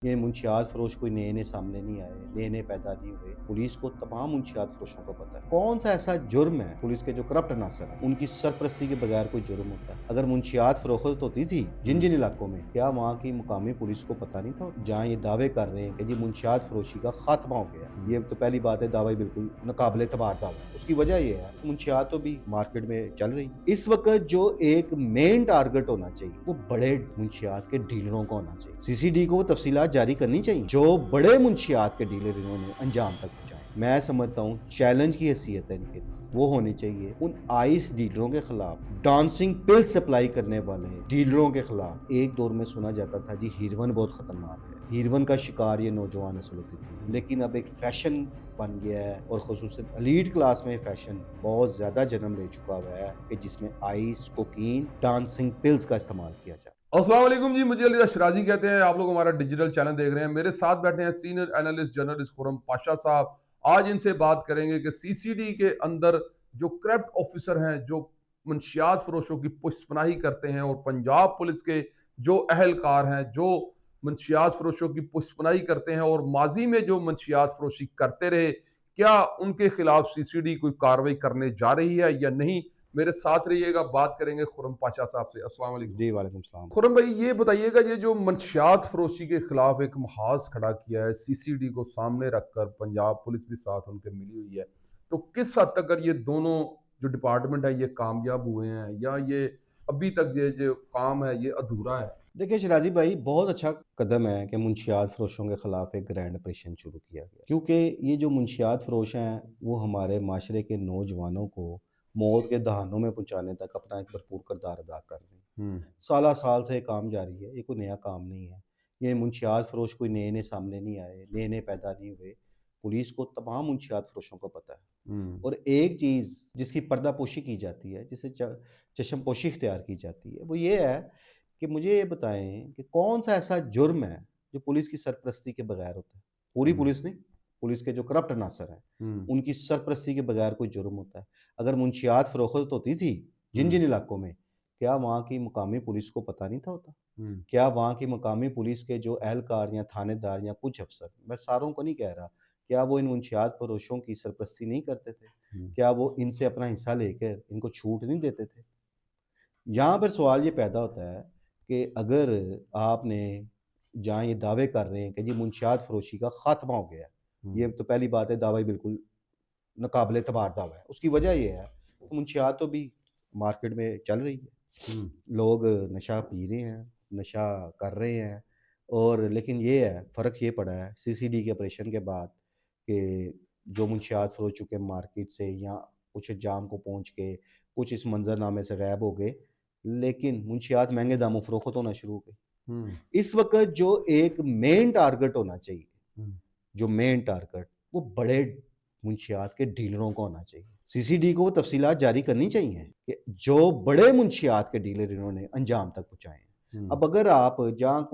ये मुंशियात फरोश कोई नए नए सामने नहीं आए, नए नए पैदा नहीं हुए। पुलिस को तमाम मुंशियात फरोशों को पता है कौन सा ऐसा जुर्म है। पुलिस के जो करप्ट अनासर हैं उनकी सरपरस्ती के बगैर कोई जुर्म होता है। अगर मुंशियात फरोख्त होती थी जिन जिन इलाकों में, क्या वहाँ की मुकामी पुलिस को पता नहीं था? जहाँ ये दावे कर रहे हैं कि जी मुंशियात फरोशी का खात्मा हो गया, ये तो पहली बात है, दावा ही बिल्कुल नाकाबिले तबार दावा है। उसकी वजह ये है मुंशियात तो भी मार्केट में चल रही है। इस वक्त जो एक मेन टारगेट होना चाहिए वो बड़े मुंशियात के डीलरों का होना चाहिए। सीसीडी को वो तफसीलात जारी करनी चाहिए जो बड़े मुंशियात के डीलर इन्होंने अंजाम तक पहुंचाए। मैं समझता हूँ चैलेंज की हैसियत है इनके लिए वो होनी चाहिए उन आइस डीलरों के खिलाफ, डांसिंग पिल सप्लाई करने वाले डीलरों के खिलाफ। एक दौर में सुना जाता था जी हीरोइन बहुत खतरनाक है, हीरोइन का शिकार ये नौजवान नस्ल होती थी, लेकिन अब एक फैशन बन गया है और ख़ुसूसन एलीट क्लास में फैशन बहुत ज़्यादा जन्म ले चुका हुआ है कि जिसमें आइस, कोकीन, डांसिंग पिल्स का इस्तेमाल किया जाए। अस्सलाम वालेकुम जी। मुझे अली शिराजी कहते हैं। आप लोग हमारा डिजिटल चैनल देख रहे हैं। मेरे साथ बैठे हैं senior analyst journalist Khurram Pasha साहब। आज इनसे बात करेंगे कि सीसीडी के अंदर जो करप्ट ऑफिसर हैं, जो मंशियात फरोशों की पुष्पनाही करते हैं, और पंजाब पुलिस के जो अहलकार हैं जो मंशियात फरोशों की पुष्पनाही करते हैं और माजी में जो मंशियात फरोशी करते रहे, क्या उनके खिलाफ सीसीडी कोई कार्रवाई करने जा रही है या नहीं? मेरे साथ रहिएगा, बात करेंगे खुरम पाशा साहब से। अस्सलाम वालेकुम। जी वालेकुम सलाम। खुरम भाई, ये बताइएगा, ये जो मंशियात फरोशी के खिलाफ एक महाज खड़ा किया है, सीसीडी को सामने रखकर, पंजाब पुलिस भी साथ उनके मिली हुई है, तो किस हद तक अगर ये दोनों जो डिपार्टमेंट है ये कामयाब हुए हैं, या ये अभी तक ये जो काम है ये अधूरा है? देखिए शराजी भाई, बहुत अच्छा कदम है कि मुंशियात फरोशों के खिलाफ एक ग्रैंड ऑपरेशन शुरू किया गया, क्योंकि ये जो मुंशियात फरोश हैं वो हमारे माशरे के नौजवानों को मौत के दहानों में पहुंचाने तक अपना एक भरपूर किरदार अदा कर रहे हैं। हम्म। साला साल से ये काम जारी है, ये कोई नया काम नहीं है। ये मुंशियात फरोश कोई नए नए सामने नहीं आए, नए नए पैदा नहीं हुए। पुलिस को तमाम मुंशियात फरोशों को पता है। हम्म। और एक चीज़ जिसकी पर्दापोशी की जाती है, जिसे चश्मपोशी इख्तियार की जाती है, वो ये है कि मुझे ये बताएं कि कौन सा ऐसा जुर्म है जो पुलिस की सरपरस्ती के बगैर होता है। पूरी हम्म। पुलिस नहीं, पुलिस के जो करप्ट अनासर हैं हम्म। उनकी सरपरस्ती के बगैर कोई जुर्म होता है। अगर मुंशियात फरोख्त होती थी जिन हम्म। जिन इलाकों में, क्या वहाँ की मुकामी पुलिस को पता नहीं था होता? हम्म। क्या वहाँ की मकामी पुलिस के जो एहलकार या थानेदार या कुछ अफसर, मैं सारों को नहीं कह रहा, क्या वो इन मुंशियात फरोशों की सरपरस्ती नहीं करते थे? हम्म। क्या वो इनसे अपना हिस्सा लेकर इनको छूट नहीं देते थे? यहाँ पर सवाल ये पैदा होता है कि अगर आपने, जहाँ ये दावे कर रहे हैं कि जी मुंशियात फरोशी का खात्मा हो गया, हम्म। ये तो पहली बात है, दावा ही बिल्कुल नाकाबिले एतबार दावा है। उसकी वजह ये है कि मुंशियात तो भी मार्केट में चल रही है। हम्म। लोग नशा पी रहे हैं, नशा कर रहे हैं, और लेकिन ये है, फ़र्क ये पड़ा है सीसीडी के ऑपरेशन के बाद कि जो मुंशियात फ़रोश चुके मार्केट से या कुछ अंजाम को पहुँच के कुछ इस मंज़रनामे से गायब हो गए, लेकिन मुंशियात महँगे दामों फ़रोख्त होना शुरू हो गई। हम्म। इस वक़्त जो एक मेन टारगेट होना चाहिए, हम्म। जो मेन टारगेट वो बड़े मुंशियात के डीलरों का होना चाहिए। सीसीडी को वो तफसीलात जारी करनी चाहिए कि जो बड़े मुंशियात के डीलर इन्होंने अंजाम तक पहुँचाए हैं। हम्म। अब अगर आप जहाँ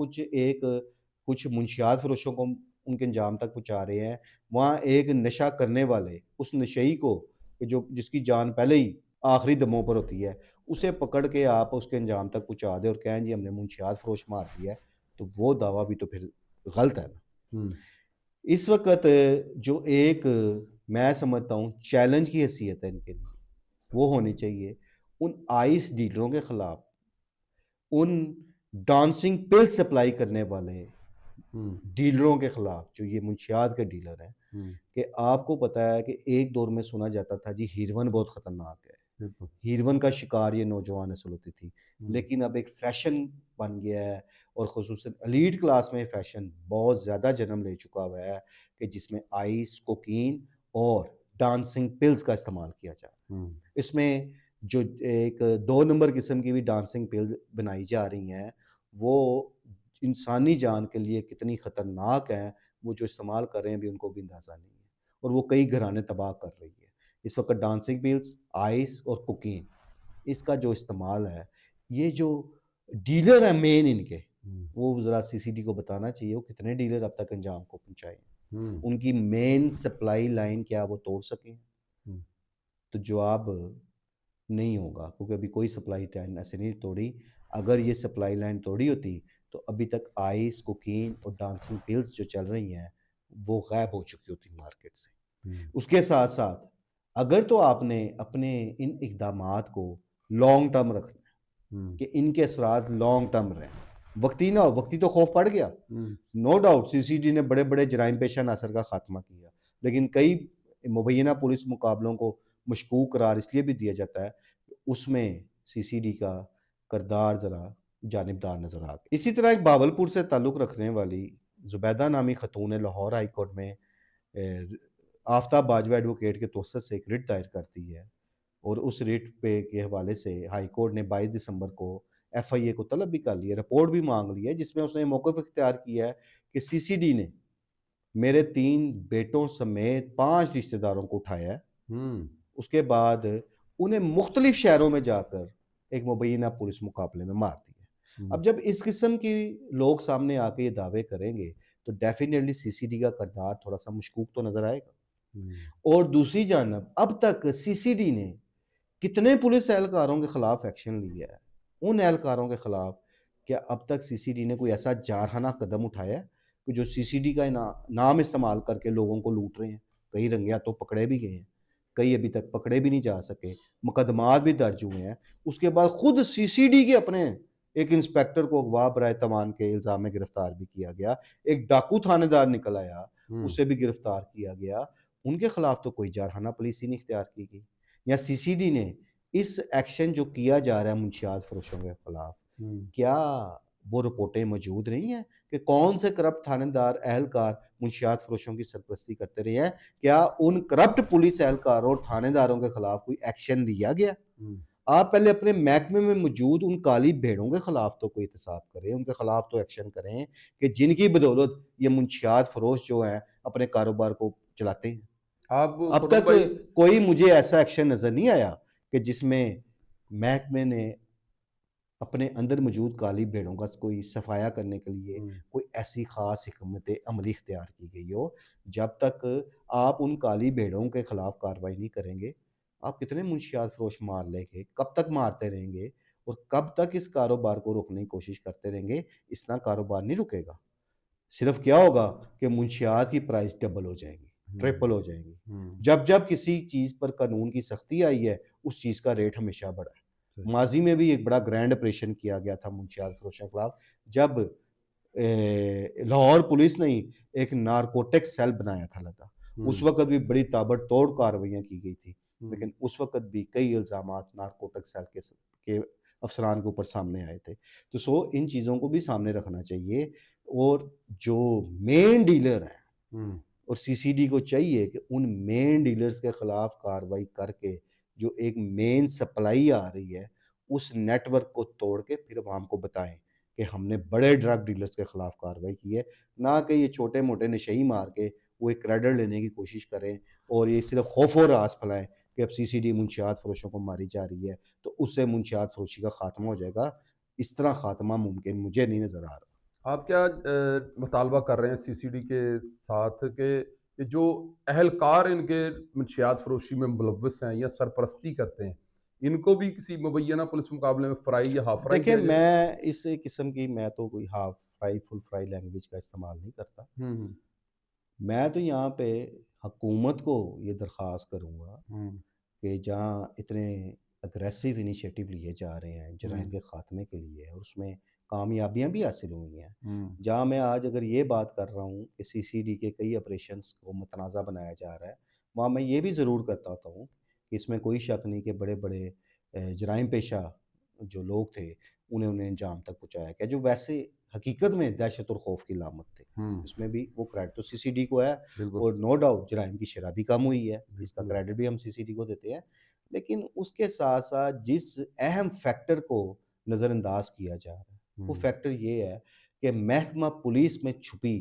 कुछ मुंशियात फ़रोशों को उनके अंजाम तक पहुँचा रहे हैं, वहाँ एक नशा करने वाले उस नशई को, जो जिसकी जान पहले ही आखिरी दमों पर होती है, उसे पकड़ के आप उसके अंजाम तक पहुँचा दें और कहें जी हमने मुंशियात फ़रोश मार दिया है, तो वो दावा भी तो फिर गलत है ना। हम्म। इस वक़्त जो एक, मैं समझता हूँ चैलेंज की हैसियत है इनके लिए, वो होनी चाहिए उन आइस डीलरों के खिलाफ, उन डांसिंग पिल सप्लाई करने वाले हम्म। डीलरों के खिलाफ, जो ये मुंशियात के डीलर हैं। हम्म। कि आपको पता है कि एक दौर में सुना जाता था जी हीरोइन बहुत खतरनाक है, बिल्कुल। हीरोइन का शिकार ये नौजवान नस्ल होती थी, हम्म। लेकिन अब एक फैशन बन गया है और ख़ुसूसन एलीट क्लास में फैशन बहुत ज़्यादा जन्म ले चुका हुआ है कि जिसमें आइस, कोकीन और डांसिंग पिल्स का इस्तेमाल किया जा रहा हम्म। है। इसमें जो एक 2 नंबर किस्म की भी डांसिंग पिल बनाई जा रही हैं, वो इंसानी जान के लिए कितनी ख़तरनाक हैं, वो जो इस्तेमाल कर रहे हैं अभी उनको भी अंदाज़ा नहीं है, और वो कई घराने तबाह कर रही है। इस वक़्त डांसिंग पिल्स, आइस और कोकीन, इसका जो इस्तेमाल है, ये जो डीलर हैं मेन इनके, हम्म। वो ज़रा सीसीडी को बताना चाहिए वो कितने डीलर अब तक अंजाम को पहुँचाए हैं। हम्म। उनकी मेन सप्लाई लाइन क्या वो तोड़ सके हैं? हम्म। तो जवाब नहीं होगा, क्योंकि अभी कोई सप्लाई लाइन ऐसे नहीं तोड़ी। अगर ये सप्लाई लाइन तोड़ी होती, तो अभी तक आइस, कोकीन और डांसिंग पिल्स जो चल रही हैं, वो गायब हो चुकी होती मार्केट से। हुँ, उसके साथ-साथ अगर तो आपने अपने इन इक़दामात को लॉन्ग टर्म रखना है हुँ, कि इनके असरात लॉन्ग टर्म रहें, वक़्ती ना हो, वक़्ती तो खौफ पड़ गया। हुँ, नो डाउट सीसीडी ने बड़े-बड़े जराइम पेशा अनासर का खात्मा किया, लेकिन कई मुबैना पुलिस मुकाबलों को मशकूक करार इसलिए भी दिया जाता है, उसमें सीसीडी का किरदार ज़रा जानिबदार नज़र आ गया। इसी तरह एक बावलपुर से ताल्लुक़ रखने वाली ज़ुबैदा नामी ख़तून ने लाहौर हाई कोर्ट में आफ्ताब बाजवा एडवोकेट के तवसत से एक रिट दायर कर दी है और उस रिट पे के हवाले से हाई कोर्ट ने 22 दिसंबर को एफआईए को तलब भी कर लिया, रिपोर्ट भी माँग ली है, जिसमें उसने मौक़िफ़ इख्तियार किया है कि सीसीडी ने मेरे 3 बेटों समेत 5 रिश्तेदारों को उठाया है। हुँ, उसके बाद उन्हें मुख्तलिफ शहरों में जाकर एक मुबैना पुलिस मुकाबले में मार दिया। हुँ, अब जब इस किस्म की लोग सामने आके ये दावे करेंगे, तो डेफ़िनेटली सीसीडी का किरदार थोड़ा-सा मशकूक तो नज़र आएगा। हुँ, और दूसरी जानब अब तक सीसीडी ने कितने पुलिस एहलकारों के खिलाफ एक्शन लिया है? उन एहलकारों के खिलाफ क्या अब तक सीसीडी ने कोई ऐसा जारहाना कदम उठाया है कि जो सीसीडी का नाम इस्तेमाल करके लोगों को लूट रहे हैं? कई रंगे हाथों पकड़े भी गए हैं, कई अभी तक पकड़े भी नहीं जा सके, मुकदमात भी दर्ज हुए हैं। उसके बाद खुद सीसीडी के अपने एक इंस्पेक्टर को अगवा बराए तवान के इल्ज़ाम में गिरफ्तार भी किया गया। एक डाकू थानेदार निकल आया, हुँ। उसे भी गिरफ्तार किया गया। उनके खिलाफ तो कोई जारहाना पुलिस ही नहीं इख्तियार की गई। या सीसीडी ने इस एक्शन जो किया जा रहा है मुंशियात फरोशों के खिलाफ, हुँ। क्या वो रिपोर्टें मौजूद नहीं हैं कि कौन से करप्ट थानेदार, एहलकार मुंशियात फरोशों की सरपरस्ती करते रहे हैं? क्या उन करप्ट पुलिस एहलकारों और थानेदारों के खिलाफ कोई एक्शन लिया गया? हुँ। आप पहले अपने महकमे में मौजूद उन काली भेड़ों के खिलाफ तो कोई एहतसाब करें, उनके खिलाफ तो एक्शन करें कि जिनकी बदौलत ये मुंशियात फरोश जो हैं, अपने कारोबार को चलाते हैं। आप अब खुर्रम तक भाई कोई मुझे ऐसा एक्शन नज़र नहीं आया कि जिसमें महकमे ने अपने अंदर मौजूद काली भेड़ों का कोई सफाया करने के लिए हुँ, कोई ऐसी ख़ास हिकमत अमली इख्तियार की गई हो। जब तक आप उन काली भेड़ों के खिलाफ कार्रवाई नहीं करेंगे, आप कितने मुंशियात फ़रोश मार लेंगे, कब तक मारते रहेंगे और कब तक इस कारोबार को रोकने की कोशिश करते रहेंगे, इस तरह कारोबार नहीं रुकेगा। सिर्फ़ क्या होगा कि मुंशियात की प्राइस डबल हो जाएँगी, हुँ, ट्रिपल हो जाएँगी। हुँ। जब-जब किसी चीज़ पर कानून की सख्ती आई है, उस चीज़ का रेट हमेशा बढ़ा सही। है। माज़ी में भी एक बड़ा ग्रैंड ऑपरेशन किया गया था मुंशियात फ़रोशों के खिलाफ, जब लाहौर पुलिस ने ही एक नारकोटिक्स सेल बनाया था अलहदा। उस हुँ, वक़्त भी बड़ी ताबड़तोड़ कार्रवाइयाँ की गई थी, हुँ। लेकिन उस वक़्त भी कई इल्ज़ामात नारकोटिक्स सेल के अफ़सरान के ऊपर सामने आए थे। तो इन चीज़ों को भी सामने रखना चाहिए और जो मेन डीलर हैं हुँ, और सीसीडी को चाहिए कि उन मेन डीलर्स के खिलाफ कार्रवाई करके जो एक मेन सप्लाई आ रही है, उस नेटवर्क को तोड़ के फिर अवाम को बताएँ कि हमने बड़े ड्रग डीलर्स के खिलाफ कार्रवाई की है, ना कि ये छोटे-मोटे नशई मार के वो एक क्रेडिट लेने की कोशिश करें और ये सिर्फ़ खौफ और रास फैलाएँ कि अब सीसीडी मुंशियात फ़रोशों को मारी जा रही है, तो उससे मुंशियात फ़रोशी का खात्मा हो जाएगा। इस तरह खात्मा मुमकिन मुझे नहीं नज़र आ रहा। आप क्या मुतालबा कर रहे हैं सीसीडी के साथ कि जो अहलकार इनके मंशियात फरोशी में मुलव्वस हैं या सरपरस्ती करते हैं, इनको भी किसी मुबैना पुलिस मुकाबले में फ्राई या हाफ फ्राई देखिए, किया जाए? मैं इस किस्म की मैं तो कोई half fry, full fry language का इस्तेमाल नहीं करता। हुँ, हुँ, मैं तो यहाँ पे हुकूमत को ये दरख्वास्त करूँगा हुँ, कि जहाँ इतने अग्रेसिव इनिशिएटिव लिए जा रहे हैं जराइम हुँ, के ख़ात्मे के लिए और उसमें कामयाबियाँ भी हासिल हुई हैं। हुँ, जहाँ मैं आज अगर ये बात कर रहा हूँ कि सीसीडी के कई ऑपरेशंस को मुतनाज़ा बनाया जा रहा है, वहाँ मैं ये भी ज़रूर करता होता हूँ कि इसमें कोई शक नहीं कि बड़े-बड़े जराइम पेशा जो लोग थे, उन्हें उन्हें अंजाम तक पहुँचाया गया, जो वैसे हकीकत में दहशत और खौफ की अलामत थे। हुँ, इसमें भी वो क्रेडिट तो सीसीडी को है बिल्कुल, और नो डाउट जराइम की शरह भी कम हुई है, इसका बिल्कुल। क्रेडिट भी हम सीसीडी को देते हैं। लेकिन उसके साथ-साथ जिस अहम फैक्टर को नज़रअंदाज किया जा रहा है, वो हुँ, फैक्टर ये है कि महकमा पुलिस में छुपी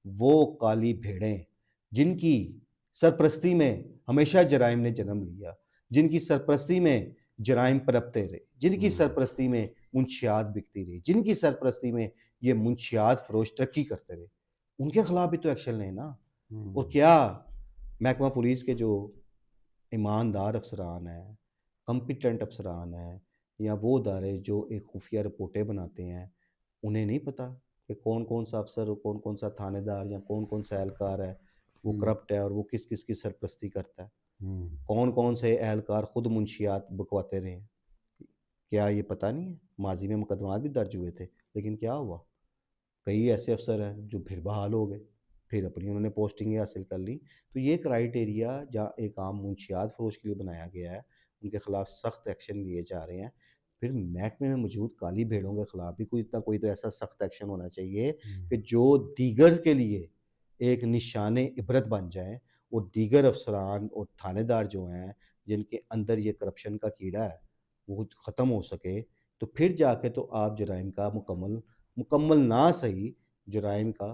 वो काली भेड़ें, जिनकी सरपरस्ती में हमेशा जराइम ने जन्म लिया, जिनकी सरपरस्ती में जराइम पनपते रहे, जिनकी हुँ, सरपरस्ती में मुंशियात बिकती रही, जिनकी सरपरस्ती में ये मुंशियात फ़रोश तरक्की करते रहे, उनके खिलाफ भी तो एक्शन लें ना। और हुँ, क्या महकमा पुलिस के जो ईमानदार अफ़सरान हैं, कॉम्पिटेंट अफ़सरान हैं या वो अदारे जो एक खुफ़िया रिपोर्टें बनाते हैं, उन्हें नहीं पता कि कौन कौन सा अफसर और कौन कौन सा थानेदार या कौन कौन सा एहलकार है वो हम्म, करप्ट है और वो किस किस की सरपरस्ती करता है। हम्म, कौन कौन से एहलकार खुद मुंशियात बकवाते रहे हैं, क्या ये पता नहीं है? माजी में मुकदमात भी दर्ज हुए थे, लेकिन क्या हुआ? कई ऐसे अफसर हैं जो फिर बहाल हो गए, फिर अपनी उन्होंने पोस्टिंगें हासिल कर ली। तो ये क्राइटेरिया जहाँ एक आम मुंशियात फ़रोश के लिए बनाया गया है, उनके खिलाफ सख्त एक्शन लिए जा रहे हैं। फिर महकमे में मौजूद काली भेड़ों के खिलाफ भी कोई तो ऐसा सख्त एक्शन होना चाहिए हम्म। कि जो दीगर के लिए एक निशाने इबरत बन जाएँ और दीगर अफसरान और थानेदार जो हैं, जिनके अंदर ये करप्शन का कीड़ा है, वो ख़त्म हो सके। तो फिर जाके तो आप जराइम का मुकम्मल ना सही, जराइम का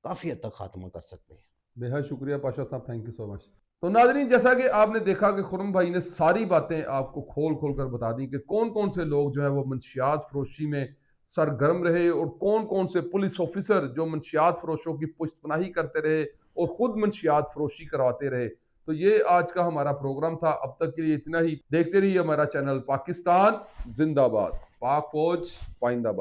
काफ़ी हद तक ख़ात्मा कर सकते हैं। बेहद शुक्रिया पाशा साहब, थैंक यू सो मच। तो नाजरीन, जैसा कि आपने देखा कि खुरम भाई ने सारी बातें आपको खोल खोल कर बता दी कि कौन कौन से लोग जो है वो मंशियात फरोशी में सरगर्म रहे और कौन कौन से पुलिस ऑफिसर जो मंशियात फरोशों की पुश्तपनाही करते रहे और खुद मंशियात फरोशी करवाते रहे। तो ये आज का हमारा प्रोग्राम था। अब तक के लिए इतना ही। देखते रहिए हमारा चैनल। पाकिस्तान जिंदाबाद, पाक फौज पाइंदाबाद।